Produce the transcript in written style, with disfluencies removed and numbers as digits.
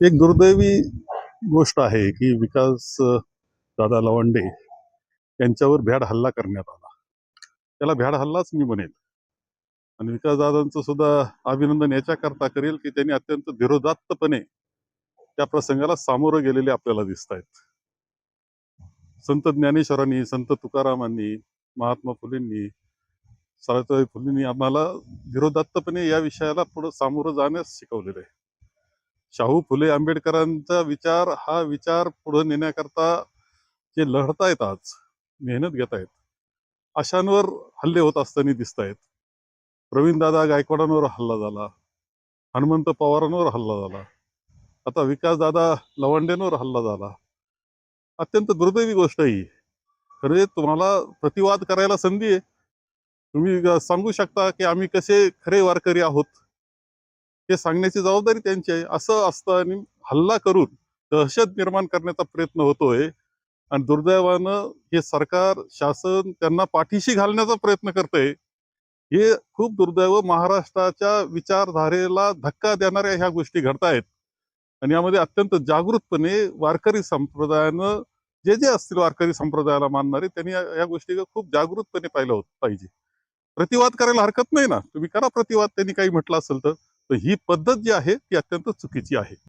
एक दुर्दैवी गोष्ट आहे की विकास दादा लवंडे यांच्यावर भ्याड हल्ला करण्यात आला. त्याला भ्याड हल्लाच मी म्हणेन. आणि विकास दादांचं सुद्धा अभिनंदन याच्याकरता करेल की त्यांनी अत्यंत धीरोदात्तपणे त्या प्रसंगाला सामोरं गेलेले आपल्याला दिसत आहेत. संत ज्ञानेश्वरांनी, संत तुकारामांनी, महात्मा फुलेंनी, सावित्रीबाई फुलेंनी आम्हाला धीरोदात्तपणे या विषयाला पुढे सामोरं जाण्यास शिकवलेलं आहे. शाहू फुले आंबेडकरांचा विचार हा विचार पुढे नेण्याकरता जे लढतायत, आज मेहनत घेत आहेत, अशांवर हल्ले होत असताना दिसत आहेत. प्रवीणदादा गायकवाडांवर हल्ला झाला, हनुमंत पवारांवर हल्ला झाला, आता विकासदादा लवंडेंवर हल्ला झाला. अत्यंत दुर्दैवी गोष्ट ही. खरे तुम्हाला प्रतिवाद करायला संधी आहे. तुम्ही सांगू शकता की आम्ही कसे खरे वारकरी आहोत, हे सांगण्याची जबाबदारी त्यांची आहे. असं असतं आणि हल्ला करून दहशत निर्माण करण्याचा प्रयत्न होतोय. आणि दुर्दैवानं हे सरकार, शासन त्यांना पाठीशी घालण्याचा प्रयत्न करतंय. हे खूप दुर्दैव. महाराष्ट्राच्या विचारधारेला धक्का देणाऱ्या ह्या गोष्टी घडतायत. आणि यामध्ये अत्यंत जागृतपणे वारकरी संप्रदायानं, जे जे असतील वारकरी संप्रदायाला मानणारे, त्यांनी या गोष्टी खूप जागृतपणे पाहिलं पाहिजे. प्रतिवाद करायला हरकत नाही ना, तुम्ही करा प्रतिवाद, त्यांनी काही म्हटलं असेल तर. ही पद्धत जी आहे ती अत्यंत चुकीची आहे.